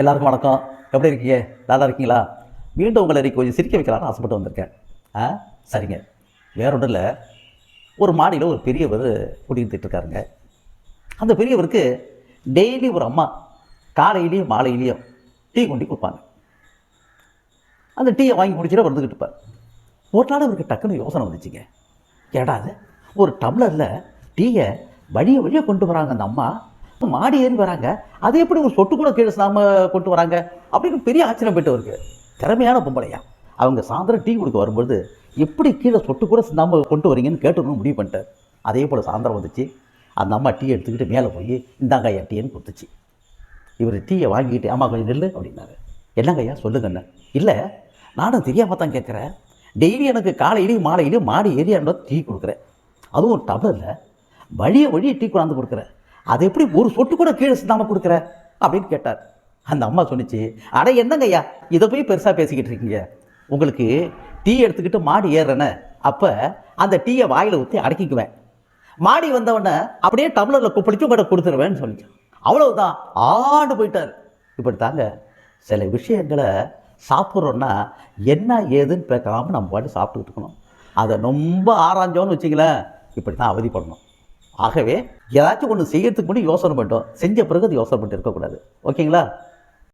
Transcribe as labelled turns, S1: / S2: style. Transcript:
S1: எல்லாருக்கும் வணக்கம். எப்படி இருக்கீங்க? நல்லா இருக்கீங்களா? மீண்டும் உங்களை இன்னைக்கு கொஞ்சம் சிரிக்க வைக்கலான்னு ஆசைப்பட்டு வந்திருக்கேன். சரிங்க. வேற ஒன்றும் இல்லை. ஒரு மாடியில் ஒரு பெரியவர் குடியிருந்துட்டு இருக்காருங்க. அந்த பெரியவருக்கு டெய்லி ஒரு அம்மா காலையிலையும் மாலையிலையும் டீ கொண்டு கொடுப்பாங்க. அந்த டீயை வாங்கி குடிச்சிட்டு வந்துக்கிட்டு இருப்பார். ஒரு நாள் அவருக்கு டக்குன்னு யோசனை வந்துச்சுங்க. ஏடா அது ஒரு டம்ளரில் டீயை வழியை கொண்டு வராங்க அந்த அம்மா, மாடி ஏறி வராங்க, அது எப்படி ஒரு சொட்டு கூட கீழே நாம கொண்டு வராங்க அப்படின்னு பெரிய ஆச்சரியம் போயிட்டு இருக்கு. திறமையான பொம்பளையா அவங்க சாயந்தரம் டீ கொடுக்க வரும்போது எப்படி கீழே சொட்டு கூட நாம கொண்டு வரீங்கன்னு கேட்டுன்னு முடிவு பண்ணிட்டார். அதே போல் சாயந்தரம் வந்துச்சு. அந்த அம்மா டீ எடுத்துக்கிட்டு மேலே போய் இந்தாங்க ஐயா டீன்னு கொடுத்துச்சு. இவர் டீயை வாங்கிக்கிட்டு அம்மா கொஞ்சம் நெல்லு அப்படின்னாரு. என்னங்க ஐயா சொல்லுங்கண்ணே. இல்லை, நானும் தெரியாமல் தான் கேட்குறேன். டெய்லி எனக்கு காலையிலையும் மாலையிலையும் மாடி ஏரியாண்டோ டீ கொடுக்குறேன், அதுவும் ஒரு டம்ளரில் வழியை டீ கொண்டாந்து கொடுக்குறேன், அது எப்படி ஒரு சொட்டு கூட கீழே சிந்தாமல் கொடுக்குற அப்படின்னு கேட்டார். அந்த அம்மா சொன்னிச்சு, அட என்னங்க ஐயா இதை போய் பெருசாக பேசிக்கிட்டு இருக்கீங்க, உங்களுக்கு டீ எடுத்துக்கிட்டு மாடி ஏறுறேன்னு அப்போ அந்த டீயை வாயில் ஊற்றி அடக்கிக்குவேன், மாடி வந்தவொடனே அப்படியே டம்ளரில் பிடிச்சி உங்கள்கிட்ட கொடுத்துருவேன்னு சொல்லிச்சு. அவ்வளவுதான், ஆண்டு போயிட்டார். இப்படி தாங்க சில விஷயங்களை சாப்பிட்றோன்னா என்ன ஏதுன்னு பேக்காமல் நம்ம பாட்டு சாப்பிட்டுக்கிட்டு இருக்கணும். அதை ரொம்ப ஆராய்ஞ்சோன்னு வச்சிங்களேன், இப்படி தான் அவதிப்படணும். ஆகவே ஏதாச்சும் ஒன்று செய்யறதுக்கு முன்னாடி யோசனை பண்ணிட்டோம், செஞ்ச பிறகு அது யோசனை பண்ணிட்டு இருக்கக்கூடாது. ஓகேங்களா?